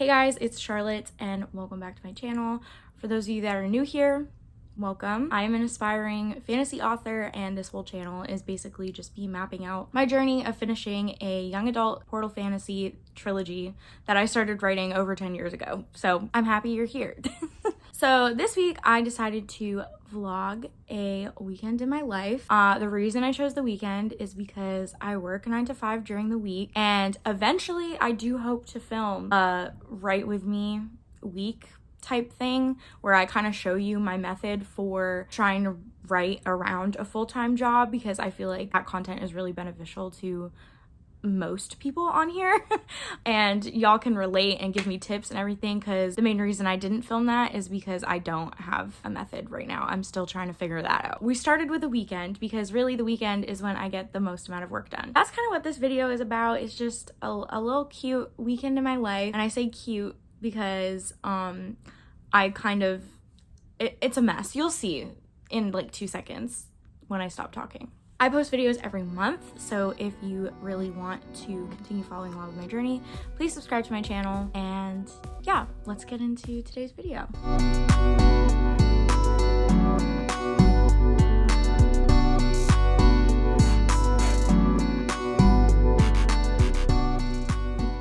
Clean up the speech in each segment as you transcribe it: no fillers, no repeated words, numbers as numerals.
Hey guys, it's Charlotte and welcome back to my channel. For those of you that are new here, welcome. I am an aspiring fantasy author and this whole channel is basically just me mapping out my journey of finishing a young adult portal fantasy trilogy that I started writing over 10 years ago. So I'm happy you're here. So this week I decided to vlog a weekend in my life. The reason I chose the weekend is because I work 9 to 5 during the week, and eventually I do hope to film a write with me week type thing where I kind of show you my method for trying to write around a full-time job, because I feel like that content is really beneficial to most people on here and y'all can relate and give me tips and everything, because the main reason I didn't film that is because I don't have a method right now. I'm still trying to figure that out. We started with the weekend because really the weekend is when I get the most amount of work done. That's kind of what this video is about. It's just a little cute weekend in my life, and I say cute because I kind of it's a mess. You'll see in like 2 seconds when I stop talking. I post videos every month, so if you really want to continue following along with my journey, please subscribe to my channel. And yeah, let's get into today's video. Good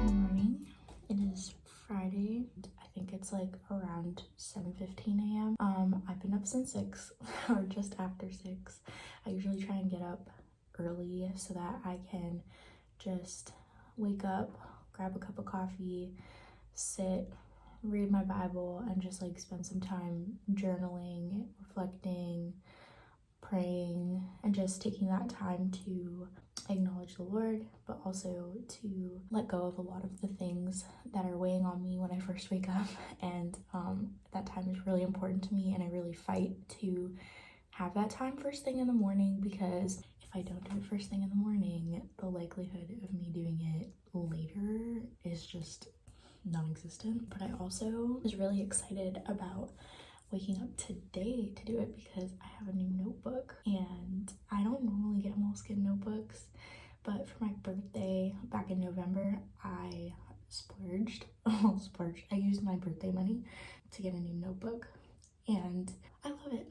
morning. It is Friday. I think it's like around 7:15 a.m. I've been up since 6 or just after 6. I usually try and get up early so that I can just wake up, grab a cup of coffee, sit, read my Bible, and just like spend some time journaling, reflecting, praying, and just taking that time to acknowledge the Lord, but also to let go of a lot of the things that are weighing on me when I first wake up. And that time is really important to me, and I really fight to have that time first thing in the morning, because if I don't do it first thing in the morning, the likelihood of me doing it later is just non-existent. But I also was really excited about waking up today to do it because I have a new notebook, and I don't normally get moleskin notebooks, but for my birthday back in November, I splurged. I used my birthday money to get a new notebook, and I love it.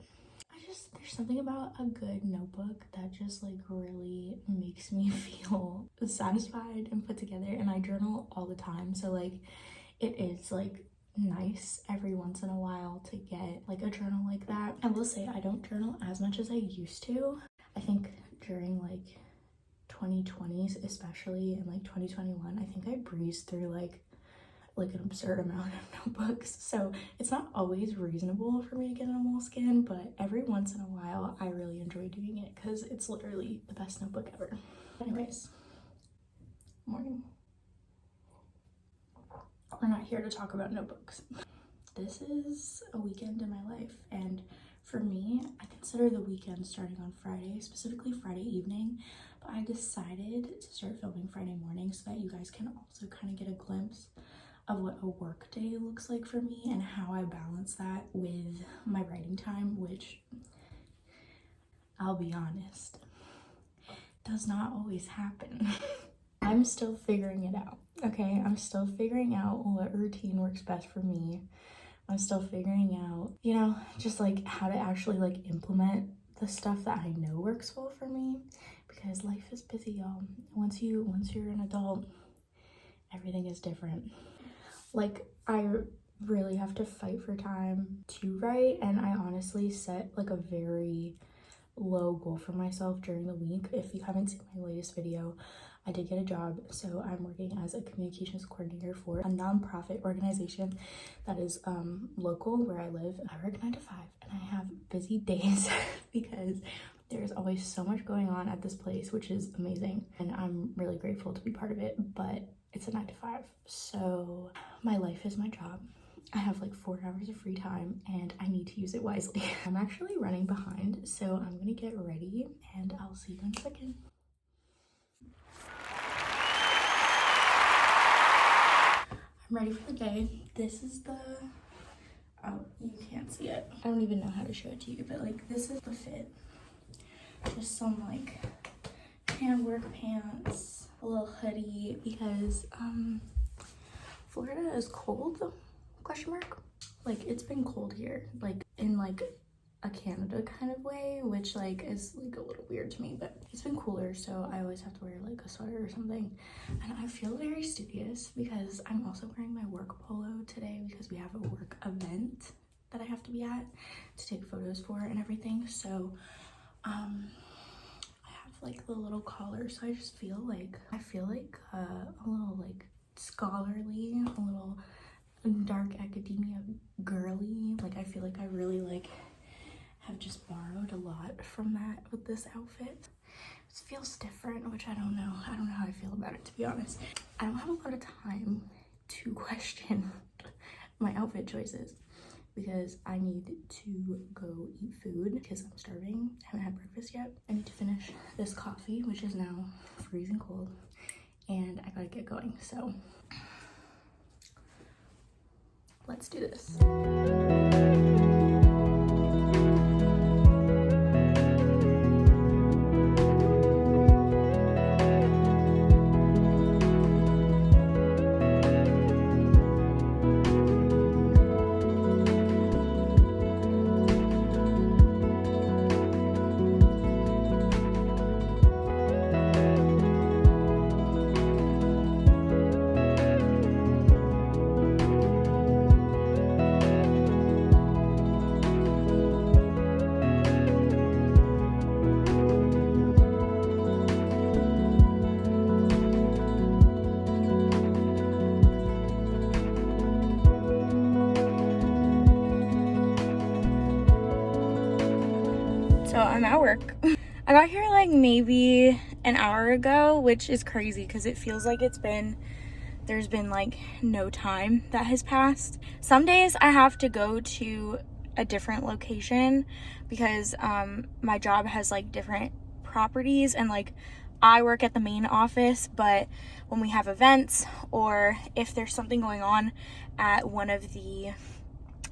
There's something about a good notebook that just like really makes me feel satisfied and put together, and I journal all the time, so like it is like nice every once in a while to get like a journal like that. I will say I don't journal as much as I used to. I think during like 2020s especially, and like 2021, I think I breezed through like an absurd amount of notebooks, so it's not always reasonable for me to get a moleskin, but every once in a while I really enjoy doing it because it's literally the best notebook ever. Anyways, morning. We're not here to talk about notebooks. This is a weekend in my life, and for me, I consider the weekend starting on Friday, specifically Friday evening, but I decided to start filming Friday morning so that you guys can also kind of get a glimpse of what a work day looks like for me and how I balance that with my writing time, which, I'll be honest, does not always happen. I'm still figuring it out, okay? I'm still figuring out what routine works best for me. I'm still figuring out, you know, just like how to actually like implement the stuff that I know works well for me, because life is busy, y'all. Once you're an adult, everything is different. Like, I really have to fight for time to write, and I honestly set like a very low goal for myself during the week. If you haven't seen my latest video, I did get a job, so I'm working as a communications coordinator for a nonprofit organization that is local where I live. I work 9 to 5 and I have busy days because there's always so much going on at this place, which is amazing, and I'm really grateful to be part of it, but it's a 9 to 5, so my life is my job. I have like 4 hours of free time and I need to use it wisely. I'm actually running behind, so I'm gonna get ready and I'll see you in a second. I'm ready for the day. This is the, oh, you can't see it. I don't even know how to show it to you, but like this is the fit. Just some like handwork pants, a little hoodie, because Florida is cold? Question mark. Like, it's been cold here, like in like a Canada kind of way, which like is like a little weird to me, but it's been cooler, so I always have to wear like a sweater or something. And I feel very studious because I'm also wearing my work polo today because we have a work event that I have to be at to take photos for and everything. So I have like the little collar, so I just feel like a little like scholarly, a little dark academia girly. Like, I feel like I really like have just borrowed a lot from that with this outfit. It feels different, which I don't know how I feel about it, to be honest. I don't have a lot of time to question my outfit choices because I need to go eat food because I'm starving. I haven't had breakfast yet. I need to finish this coffee, which is now freezing cold, and I gotta get going. So let's do this. So I'm at work. I got here like maybe an hour ago, which is crazy because it feels like there's been like no time that has passed. Some days I have to go to a different location because my job has like different properties, and like I work at the main office, but when we have events or if there's something going on at one of the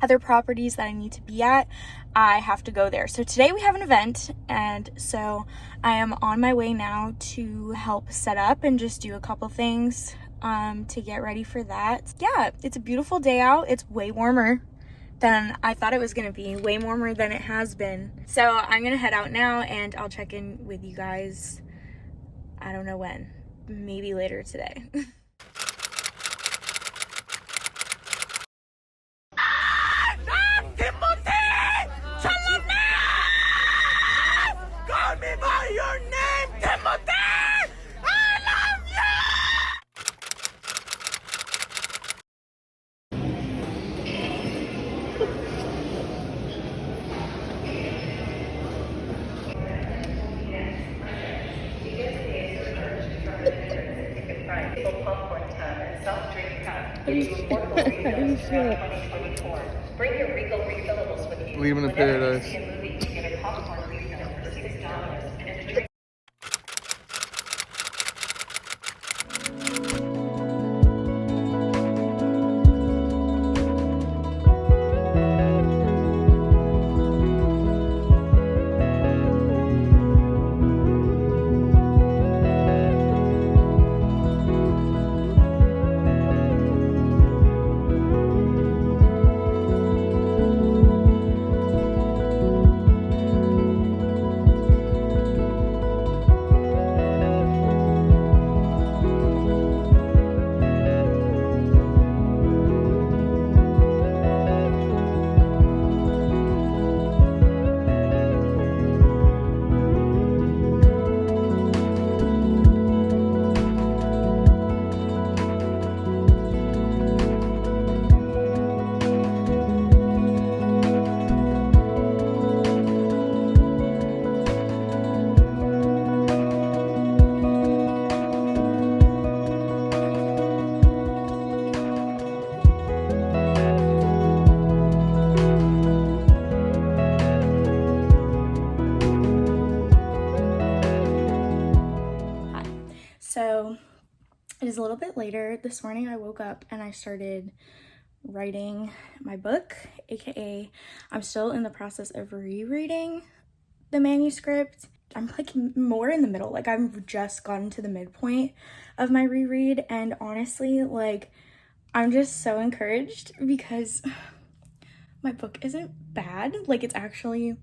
other properties that I need to be at, I have to go there. So today we have an event, and so I am on my way now to help set up and just do a couple things to get ready for that. Yeah, it's a beautiful day out. It's way warmer than I thought it was gonna be, way warmer than it has been. So I'm gonna head out now, and I'll check in with you guys, I don't know when, maybe later today. Call me by your name, Timothy! I love you! Popcorn tub and soft drink cup. Give you affordable refills throughout 2024. Bring your Regal refillables with you. Leaving in paradise. Whenever you see a movie, you get a popcorn refill for $6 and a drink. So it is a little bit later. This morning I woke up and I started writing my book, aka I'm still in the process of rereading the manuscript. I'm like more in the middle, like I've just gotten to the midpoint of my reread, and honestly, like I'm just so encouraged because my book isn't bad. Like, it's actually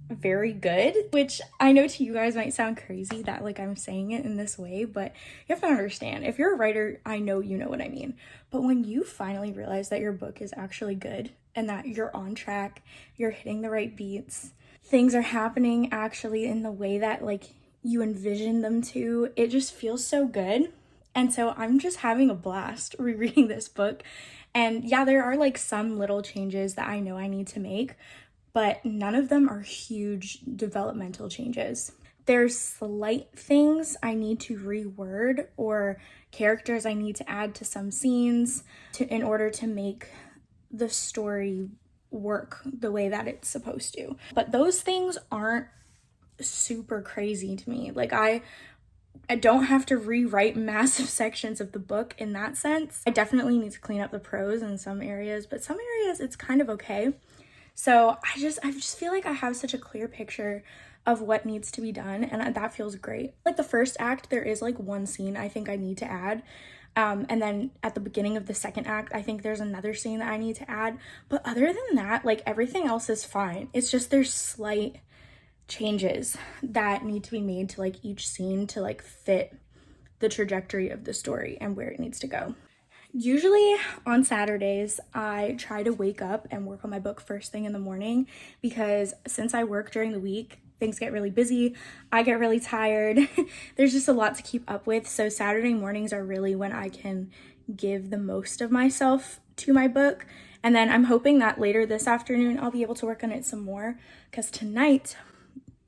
very good, which I know to you guys might sound crazy that like I'm saying it in this way, but you have to understand, if you're a writer, I know you know what I mean. But when you finally realize that your book is actually good and that you're on track, you're hitting the right beats, things are happening actually in the way that like you envision them to, it just feels so good. And so I'm just having a blast rereading this book. And yeah, there are like some little changes that I know I need to make, but none of them are huge developmental changes. There's slight things I need to reword or characters I need to add to some scenes in order to make the story work the way that it's supposed to. But those things aren't super crazy to me. Like I don't have to rewrite massive sections of the book in that sense. I definitely need to clean up the prose in some areas, but some areas it's kind of okay. So I just feel like I have such a clear picture of what needs to be done, and that feels great. Like the first act, there is like one scene I think I need to add. And then at the beginning of the second act, I think there's another scene that I need to add. But other than that, like everything else is fine. It's just there's slight changes that need to be made to like each scene to like fit the trajectory of the story and where it needs to go. Usually on Saturdays, I try to wake up and work on my book first thing in the morning because since I work during the week, things get really busy. I get really tired. There's just a lot to keep up with. So Saturday mornings are really when I can give the most of myself to my book. And then I'm hoping that later this afternoon, I'll be able to work on it some more because tonight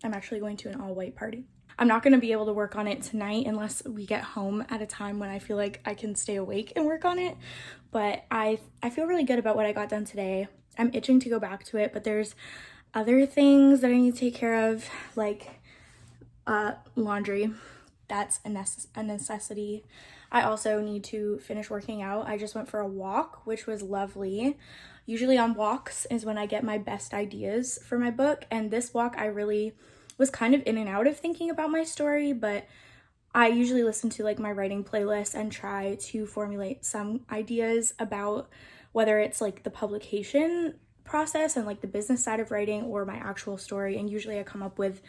I'm actually going to an all-white party. I'm not going to be able to work on it tonight unless we get home at a time when I feel like I can stay awake and work on it. But I feel really good about what I got done today. I'm itching to go back to it, but there's other things that I need to take care of, like laundry. That's a necessity. I also need to finish working out. I just went for a walk, which was lovely. Usually on walks is when I get my best ideas for my book. And this walk, I really was kind of in and out of thinking about my story, but I usually listen to like my writing playlist and try to formulate some ideas about whether it's like the publication process and like the business side of writing or my actual story. And usually I come up with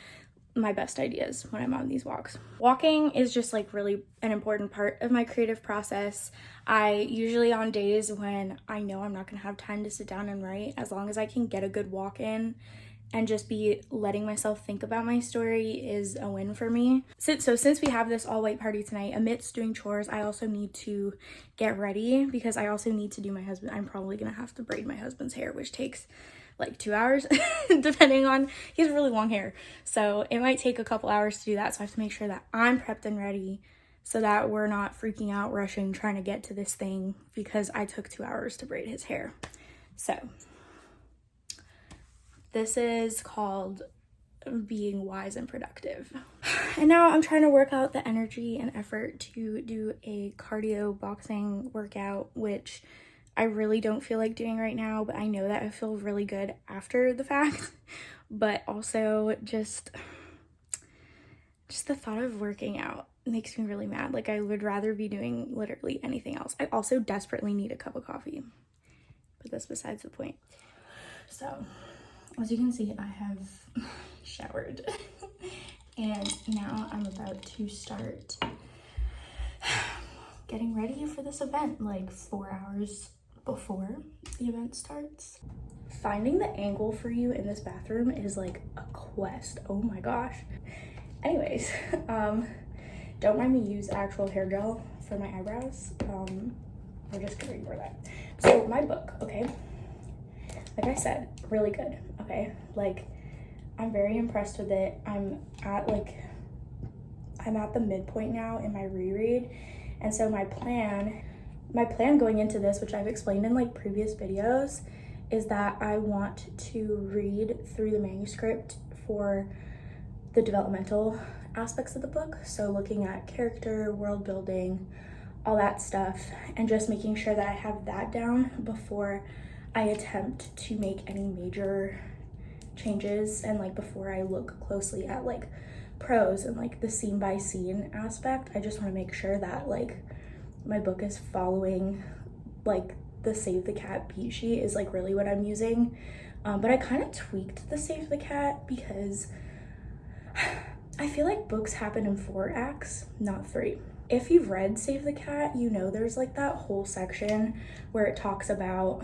my best ideas when I'm on these walks. Walking is just like really an important part of my creative process. I usually on days when I know I'm not gonna have time to sit down and write, as long as I can get a good walk in and just be letting myself think about my story is a win for me. So since we have this all-white party tonight, amidst doing chores, I also need to get ready because I also need to do my husband. I'm probably gonna have to braid my husband's hair, which takes like 2 hours, depending on, he has really long hair. So it might take a couple hours to do that. So I have to make sure that I'm prepped and ready so that we're not freaking out, rushing, trying to get to this thing because I took 2 hours to braid his hair. So this is called being wise and productive. And now I'm trying to work out the energy and effort to do a cardio boxing workout, which I really don't feel like doing right now, but I know that I feel really good after the fact. But also just the thought of working out makes me really mad. Like I would rather be doing literally anything else. I also desperately need a cup of coffee, but that's besides the point. So as you can see, I have showered and now I'm about to start getting ready for this event like 4 hours before the event starts. Finding the angle for you in this bathroom is like a quest. Oh my gosh. Anyways, don't mind me use actual hair gel for my eyebrows. We're just gonna ignore that. So my book, okay, like I said, really good. Okay, like I'm very impressed with it. I'm at the midpoint now in my reread, and so my plan going into this, which I've explained in like previous videos, is that I want to read through the manuscript for the developmental aspects of the book. So looking at character, world building, all that stuff, and just making sure that I have that down before I attempt to make any major changes and like before I look closely at like prose and like the scene by scene aspect. I just want to make sure that like my book is following like the Save the Cat beat sheet is like really what I'm using. But I kind of tweaked the Save the Cat because I feel like books happen in 4 acts, not 3. If you've read Save the Cat, you know there's like that whole section where it talks about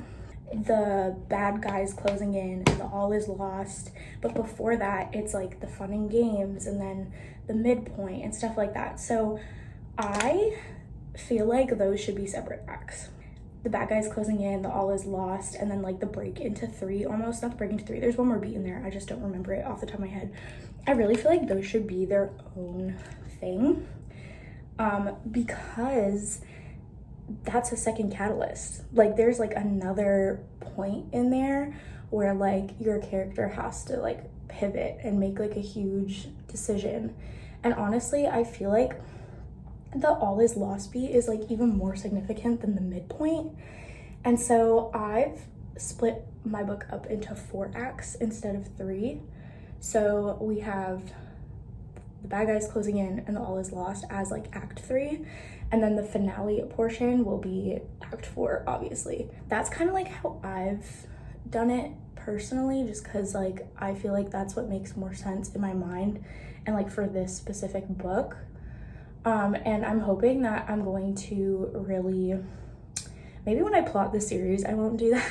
the bad guys closing in and the all is lost. But before that, it's like the fun and games and then the midpoint and stuff like that. So I feel like those should be separate acts. The bad guys closing in, the all is lost, and then like the break into 3, almost not the break into 3. There's one more beat in there. I just don't remember it off the top of my head. I really feel like those should be their own thing. Because that's a second catalyst. Like there's like another point in there where like your character has to like pivot and make like a huge decision. And honestly, I feel like the all is lost beat is like even more significant than the midpoint. And so I've split my book up into 4 acts instead of 3. So we have the bad guys closing in and the all is lost as like act 3, and then the finale portion will be act 4, obviously. That's kind of like how I've done it personally, just because like I feel like that's what makes more sense in my mind and like for this specific book. And I'm hoping that I'm going to really, maybe when I plot the series I won't do that,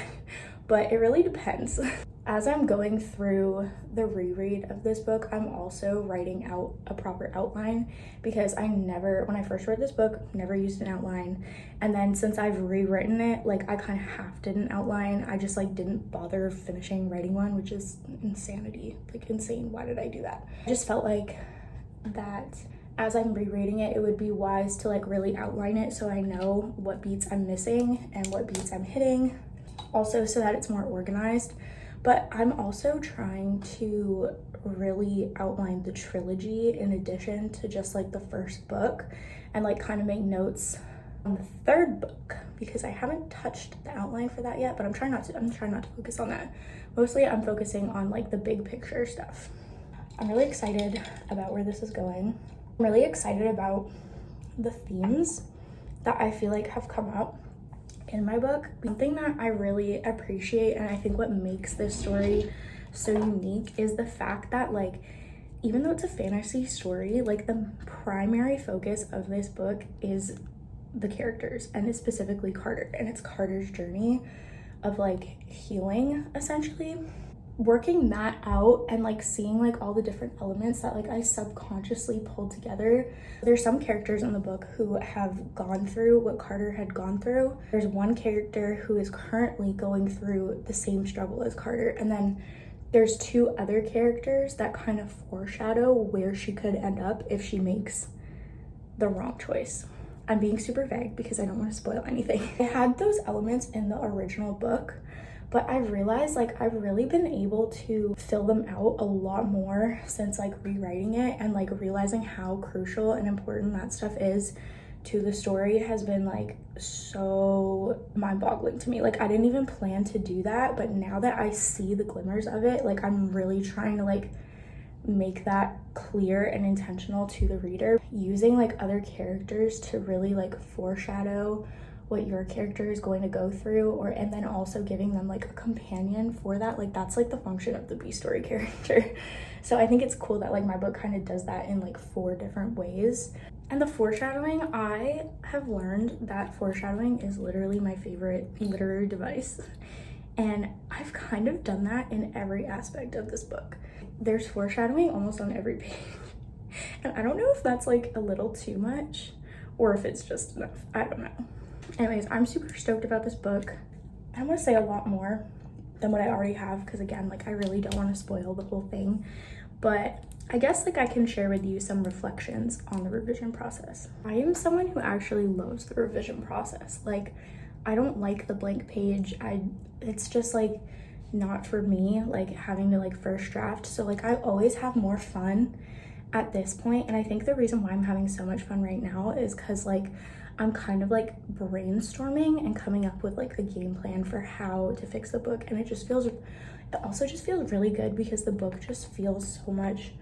but it really depends. As I'm going through the reread of this book, I'm also writing out a proper outline, because I never, when I first read this book, never used an outline. And then since I've rewritten it, like I kind of half did an outline. I just like didn't bother finishing writing one, which is insanity, like insane. Why did I do that? I just felt like that as I'm rereading it, it would be wise to like really outline it so I know what beats I'm missing and what beats I'm hitting. Also so that it's more organized. But I'm also trying to really outline the trilogy in addition to just like the first book, and like kind of make notes on the 3rd book, because I haven't touched the outline for that yet, but I'm trying not to focus on that. Mostly I'm focusing on like the big picture stuff. I'm really excited about where this is going. I'm really excited about the themes that I feel like have come out in my book. Something that I really appreciate, and I think what makes this story so unique, is the fact that like even though it's a fantasy story, like the primary focus of this book is the characters, and it's specifically Carter, and it's Carter's journey of like healing, essentially. Working that out and like seeing like all the different elements that like I subconsciously pulled together. There's some characters in the book who have gone through what Carter had gone through. There's one character who is currently going through the same struggle as Carter, and then there's 2 other characters that kind of foreshadow where she could end up if she makes the wrong choice. I'm being super vague because I don't want to spoil anything. I had those elements in the original book, but I've realized like I've really been able to fill them out a lot more since like rewriting it, and like realizing how crucial and important that stuff is to the story has been like so mind-boggling to me. Like I didn't even plan to do that, but now that I see the glimmers of it, like I'm really trying to like make that clear and intentional to the reader, using like other characters to really like foreshadow what your character is going to go through, or and then also giving them like a companion for that. Like that's like the function of the B story character. So I think it's cool that like my book kind of does that in like 4 different ways. And the foreshadowing, I have learned that foreshadowing is literally my favorite literary device, and I've kind of done that in every aspect of this book. There's foreshadowing almost on every page, and I don't know if that's like a little too much or if it's just enough. I don't know. Anyways, I'm super stoked about this book. I want to say a lot more than what I already have, because again, like I really don't want to spoil the whole thing, but I guess like I can share with you some reflections on the revision process. I am someone who actually loves the revision process. Like I don't like the blank page. It's just like not for me, like having to like first draft. So like I always have more fun at this point, and I think the reason why I'm having so much fun right now is because like I'm kind of like brainstorming and coming up with like the game plan for how to fix the book. And it also just feels really good because the book just feels so much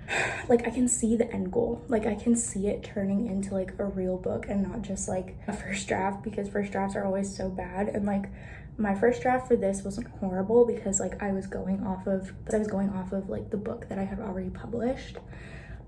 like I can see the end goal. Like I can see it turning into like a real book and not just like a first draft, because first drafts are always so bad. And like my first draft for this wasn't horrible because like I was going off of like the book that I had already published.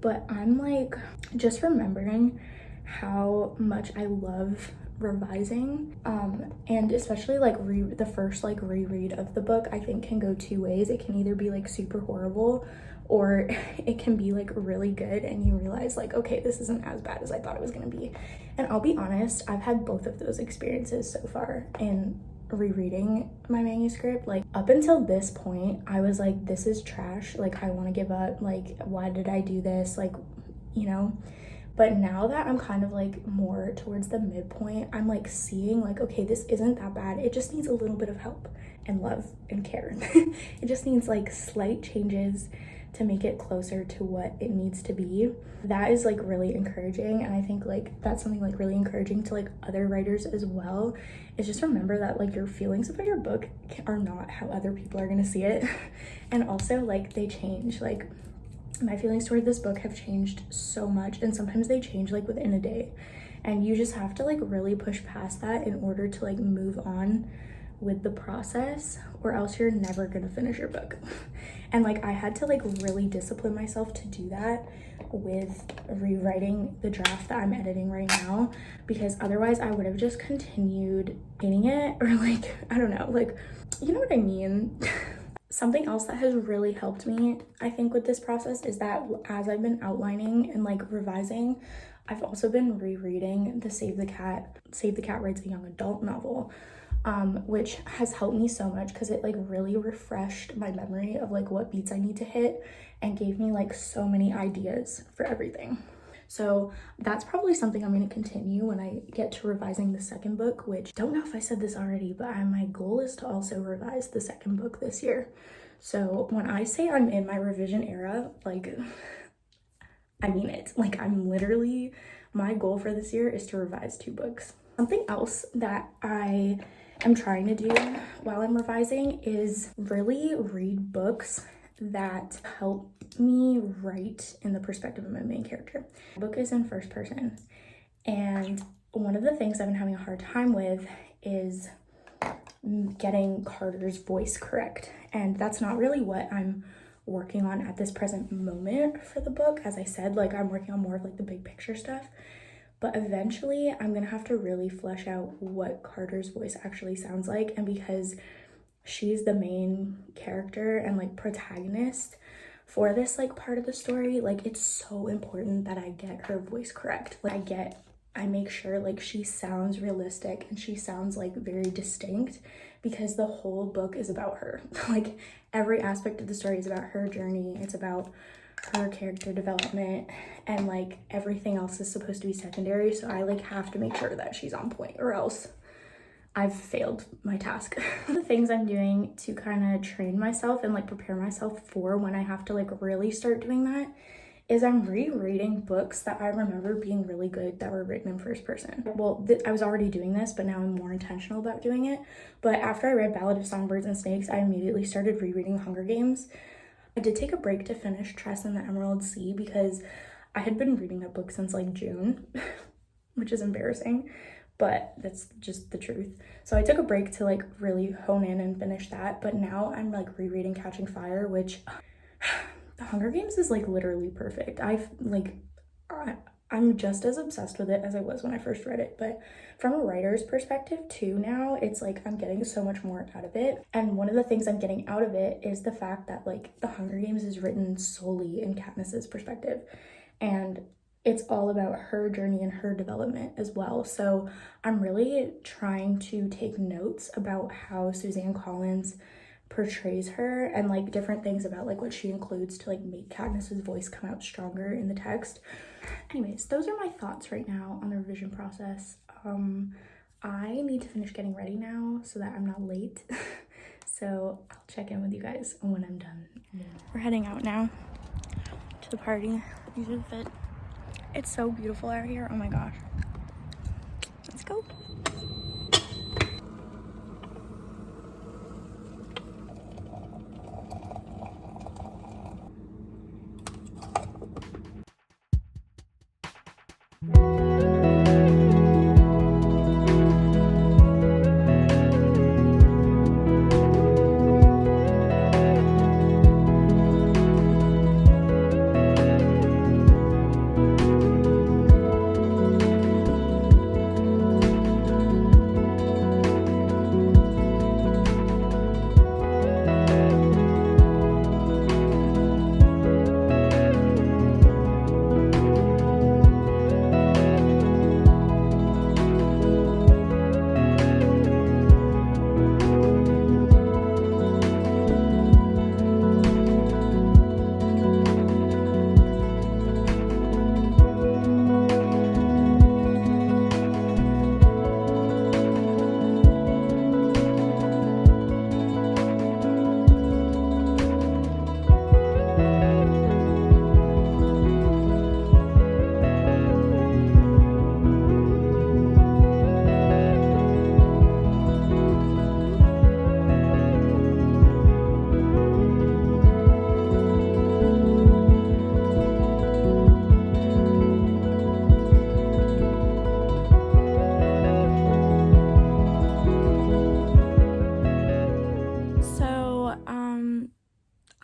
But I'm like just remembering how much I love revising, and especially like the first like reread of the book I think can go two ways. It can either be like super horrible, or it can be like really good and you realize like, okay, this isn't as bad as I thought it was gonna be. And I'll be honest, I've had both of those experiences so far in rereading my manuscript. Like up until this point I was like, this is trash, like I want to give up, like why did I do this, like, you know. But now that I'm kind of like more towards the midpoint, I'm like seeing like, okay, this isn't that bad. It just needs a little bit of help and love and care. It just needs like slight changes to make it closer to what it needs to be. That is like really encouraging. And I think like that's something like really encouraging to like other writers as well, is just remember that like your feelings about your book are not how other people are gonna see it. And also like they change. Like my feelings toward this book have changed so much, and sometimes they change like within a day, and you just have to like really push past that in order to like move on with the process, or else you're never gonna finish your book. And like I had to like really discipline myself to do that with rewriting the draft that I'm editing right now, because otherwise I would have just continued hating it, or like I don't know, like you know what I mean. Something else that has really helped me, I think, with this process is that as I've been outlining and like revising, I've also been rereading the Save the Cat Writes a Young Adult novel, which has helped me so much because it like really refreshed my memory of like what beats I need to hit and gave me like so many ideas for everything. So that's probably something I'm going to continue when I get to revising the second book, which don't know if I said this already, but my goal is to also revise the second book this year. So when I say I'm in my revision era, like I mean it. Like I'm literally, my goal for this year is to revise 2 books. Something else that I am trying to do while I'm revising is really read books that help me write in the perspective of my main character. The book is in first person, and one of the things I've been having a hard time with is getting Carter's voice correct, and that's not really what I'm working on at this present moment for the book. As I said, like I'm working on more of like the big picture stuff, but eventually I'm gonna have to really flesh out what Carter's voice actually sounds like. And because she's the main character and like protagonist for this like part of the story, like it's so important that I get her voice correct. Like I make sure like she sounds realistic and she sounds like very distinct, because the whole book is about her. Like every aspect of the story is about her journey. It's about her character development, and like everything else is supposed to be secondary. So I like have to make sure that she's on point, or else I've failed my task. The things I'm doing to kind of train myself and like prepare myself for when I have to like really start doing that is I'm rereading books that I remember being really good that were written in first person. Well, I was already doing this, but now I'm more intentional about doing it. But after I read Ballad of Songbirds and Snakes, I immediately started rereading The Hunger Games. I did take a break to finish Tress and the Emerald Sea because I had been reading that book since like June, which is embarrassing, but that's just the truth. So I took a break to like really hone in and finish that, but now I'm like rereading Catching Fire, which The Hunger Games is like literally perfect. I'm just as obsessed with it as I was when I first read it, but from a writer's perspective too now, it's like I'm getting so much more out of it. And one of the things I'm getting out of it is the fact that like The Hunger Games is written solely in Katniss's perspective, and it's all about her journey and her development as well. So I'm really trying to take notes about how Suzanne Collins portrays her, and like different things about like what she includes to like make Katniss's voice come out stronger in the text. Anyways, those are my thoughts right now on the revision process. I need to finish getting ready now so that I'm not late. So I'll check in with you guys when I'm done. We're heading out now to the party. These are the fit. It's so beautiful out here. Oh my gosh. let's go.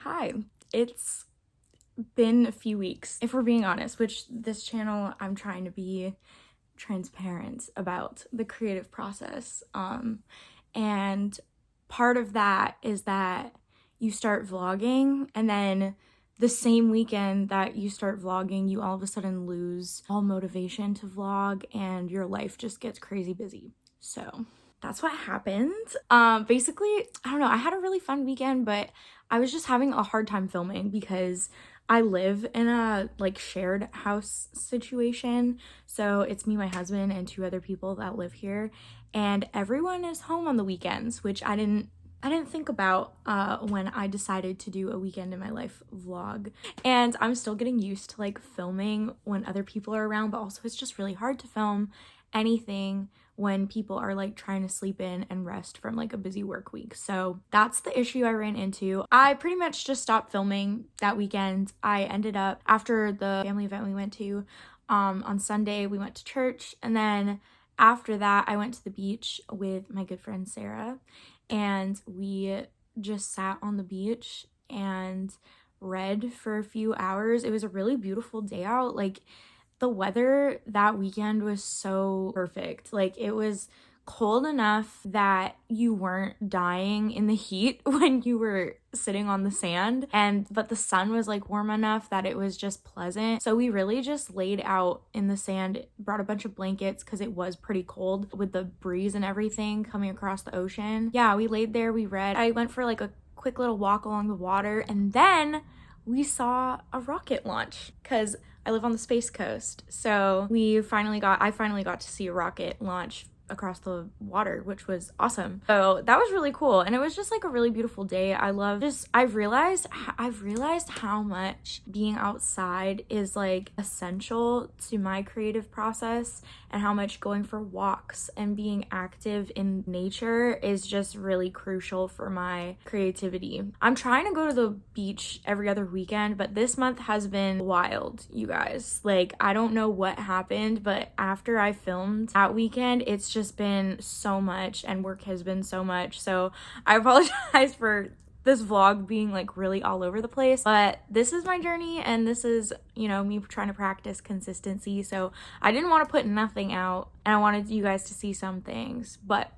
Hi. It's been a few weeks, if we're being honest, which this channel, I'm trying to be transparent about the creative process. And part of that is that you start vlogging, and then the same weekend that you start vlogging, you all of a sudden lose all motivation to vlog and your life just gets crazy busy. So that's what happened. Basically, I don't know, I had a really fun weekend, but I was just having a hard time filming because I live in a like shared house situation. So it's me, my husband, and 2 other people that live here, and everyone is home on the weekends, which I didn't think about when I decided to do a weekend in my life vlog. And I'm still getting used to like filming when other people are around, but also it's just really hard to film anything when people are like trying to sleep in and rest from like a busy work week. So that's the issue I ran into. I pretty much just stopped filming that weekend. I ended up, after the family event we went to, on Sunday we went to church, and then after that I went to the beach with my good friend Sarah, and we just sat on the beach and read for a few hours. It was a really beautiful day out. Like, the weather that weekend was so perfect. Like, it was cold enough that you weren't dying in the heat when you were sitting on the sand, but the sun was like warm enough that it was just pleasant. So we really just laid out in the sand, brought a bunch of blankets because it was pretty cold with the breeze and everything coming across the ocean. Yeah, we laid there, we read. I went for like a quick little walk along the water, and then we saw a rocket launch because I live on the Space Coast. So I finally got to see a rocket launch across the water, which was awesome. So that was really cool, and it was just like a really beautiful day. I've realized how much being outside is like essential to my creative process, and how much going for walks and being active in nature is just really crucial for my creativity. I'm trying to go to the beach every other weekend, but this month has been wild, you guys. Like, I don't know what happened, but after I filmed that weekend, it's just been so much, and work has been so much. So I apologize for this vlog being like really all over the place, but this is my journey, and this is, you know, me trying to practice consistency. So I didn't want to put nothing out, and I wanted you guys to see some things. But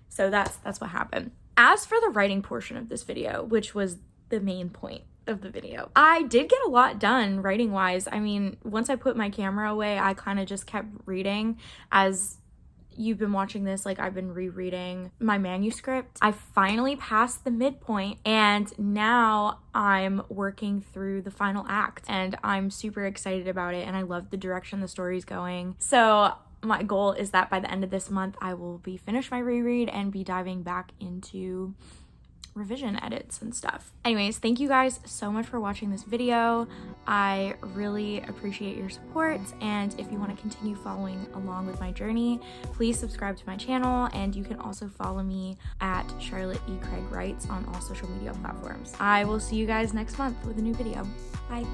so that's what happened. As for the writing portion of this video, which was the main point of the video, I did get a lot done writing wise. I mean, once I put my camera away, I kind of just kept reading. As you've been watching this, like, I've been rereading my manuscript. I finally passed the midpoint, and now I'm working through the final act, and I'm super excited about it, and I love the direction the story's going. So my goal is that by the end of this month, I will be finished my reread and be diving back into revision edits and stuff. Anyways, thank you guys so much for watching this video. I really appreciate your support, and if you want to continue following along with my journey, please subscribe to my channel, and you can also follow me at Charlotte E. Craig Writes on all social media platforms. I will see you guys next month with a new video. Bye.